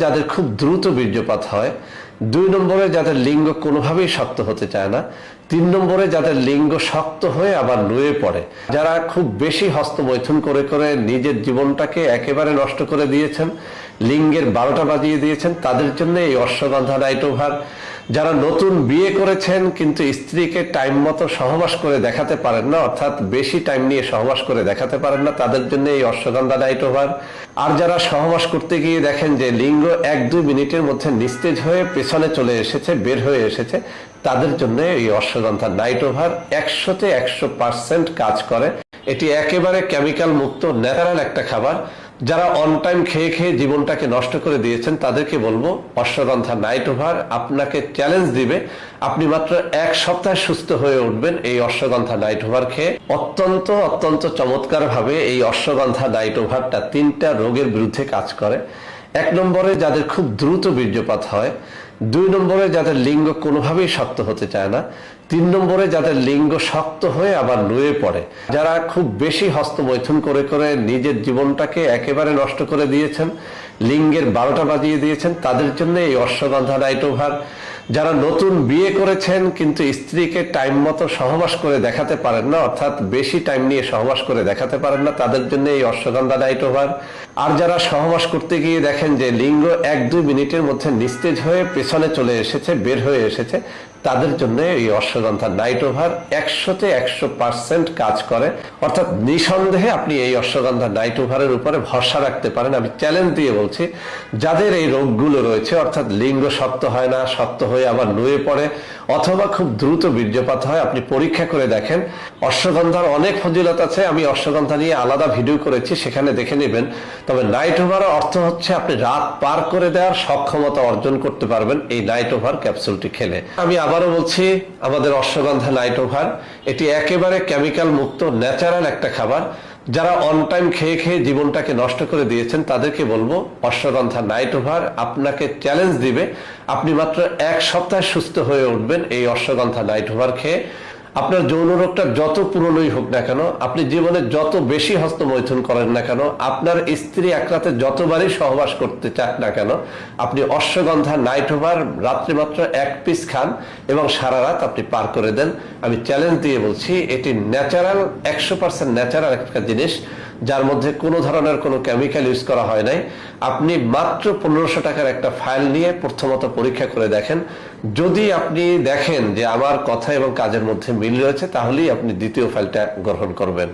যাদের খুব দ্রুত বীর্যপাত হয়, 2 নম্বরে যাদের লিঙ্গ কোনোভাবেই শক্ত হতে চায় না, 3 নম্বরে যাদের লিঙ্গ শক্ত হয়ে আবার নুয়ে পড়ে, যারা খুব বেশি হস্তমৈথুন করে করে নিজের জীবনটাকে একেবারে নষ্ট করে দিয়েছেন, লিঙ্গের 12টা বাজিয়ে দিয়েছেন, তাদের জন্য এই অশ্বগন্ধা নাইট ওভার। যারা নতুন বিয়ে করেছেন কিন্তু স্ত্রীকে টাইম মতো সহবাস করে দেখাতে পারেন না, অর্থাৎ বেশি টাইম নিয়ে সহবাস করে দেখাতে পারেন না, তাদের জন্য এই অশ্বগন্ধা নাইট ওভার। আর যারা সহবাস করতে গিয়ে দেখেন যে লিঙ্গ 1-2 মিনিটের মধ্যে নিস্তেজ হয়ে পেছনে চলে এসেছে, বের হয়ে এসেছে, তাদের জন্য এই অশ্বগন্ধা নাইট ওভার 100তে 100% কাজ করে। এটি একেবারে কেমিক্যাল মুক্ত ন্যাচারাল একটা খাবার। যারা অন টাইম খেয়ে খেয়ে জীবনটাকে নষ্ট করে দিয়েছেন তাদেরকে বলবো অশ্বগন্ধা নাইট ওভার আপনাকে চ্যালেঞ্জ দিবে, আপনি মাত্র 1 সপ্তাহে সুস্থ হয়ে উঠবেন এই অশ্বগন্ধা নাইট ওভার খেয়ে। অত্যন্ত অত্যন্ত চমৎকার ভাবে এই অশ্বগন্ধা নাইট ওভারটা 3টা রোগের বিরুদ্ধে কাজ করে। 1 নম্বরে যাদের খুব দ্রুত বীর্যপাত হয়, 2 নম্বরে যাদের লিঙ্গ কোনোভাবেই শক্ত হতে চায় না, 3 নম্বরে যাদের লিঙ্গ শক্ত হয়ে আবার নুয়ে পড়ে, যারা খুব বেশি হস্তমৈথুন করে করে নিজের জীবনটাকে একেবারে নষ্ট করে দিয়েছেন, লিঙ্গের 12টা বাজিয়ে দিয়েছেন, তাদের জন্য এই অশ্বগন্ধা নাইট ওভার। যারা নতুন বিয়ে করেছেন কিন্তু স্ত্রীকে টাইম মতো সহবাস করে দেখাতে পারেন না, অর্থাৎ বেশি টাইম নিয়ে সহবাস করে দেখাতে পারেন না, তাদের জন্য এই অশ্বগন্ধা নাইট ওভার। আর যারা সহবাস করতে গিয়ে দেখেন যে লিঙ্গ 1-2 মিনিটের মধ্যে নিস্তেজ হয়ে পেছনে চলে এসেছে, বের হয়ে এসেছে, তাদের জন্য এই অশ্বগন্ধা নাইট ওভার 100তে 100% কাজ করে। অর্থাৎ নিঃসন্দেহে আপনি এই অশ্বগন্ধা নাইট ওভারের উপরে ভরসা রাখতে পারেন। আমি চ্যালেঞ্জ দিয়ে বলছি, যাদের এই রোগগুলো রয়েছে, অর্থাৎ লিঙ্গ শক্ত হয় না, শক্ত হয়ে আবার নুয়ে পড়ে, অথবা খুব দ্রুত বীর্যপাত হয়, আপনি পরীক্ষা করে দেখেন। অশ্বগন্ধার অনেক ফজিলত আছে, আমি অশ্বগন্ধা নিয়ে আলাদা ভিডিও করেছি, সেখানে দেখে নেবেন। তবে নাইট ওভার অর্থ হচ্ছে আপনি রাত পার করে দেওয়ার সক্ষমতা অর্জন করতে পারবেন এই নাইট ওভার ক্যাপসুলটি খেলে। আমি আবারও বলছি, আমাদের অশ্বগন্ধা নাইট ওভার এটি একেবারে কেমিক্যাল মুক্ত ন্যাচারাল একটা খাবার। যারা অন টাইম খেয়ে খেয়ে জীবনটাকে নষ্ট করে দিয়েছেন তাদেরকে বলবো অশ্বগন্ধা নাইট ওভার আপনাকে চ্যালেঞ্জ দিবে, আপনি মাত্র 1 সপ্তাহে সুস্থ হয়ে উঠবেন এই অশ্বগন্ধা নাইট ওভার খেয়ে। আপনার যৌন রোগটা যত পুরনোই হোক না কেন, আপনি জীবনে যত বেশি হস্তমৈথুন করেন না কেন, আপনার স্ত্রী এক রাতে যতবারই সহবাস করতে চাক না কেন, আপনি অশ্বগন্ধা নাইট ওভার রাত্রে মাত্র 1 পিস খান এবং সারা রাত আপনি পার করে দেন। আমি চ্যালেঞ্জ দিয়ে বলছি, এটি ন্যাচারাল, 100% ন্যাচারাল একটা জিনিস, যার মধ্যে কোনো ধরনের কোনো কেমিক্যাল ইউজ করা হয় নাই। আপনি মাত্র 1500 টাকার একটা ফাইল নিয়ে প্রথমত পরীক্ষা করে দেখেন। যদি আপনি দেখেন যে আমার কথা এবং কাজের মধ্যে মিল রয়েছে, তাহলেই আপনি দ্বিতীয় ফাইলটা গ্রহণ করবেন।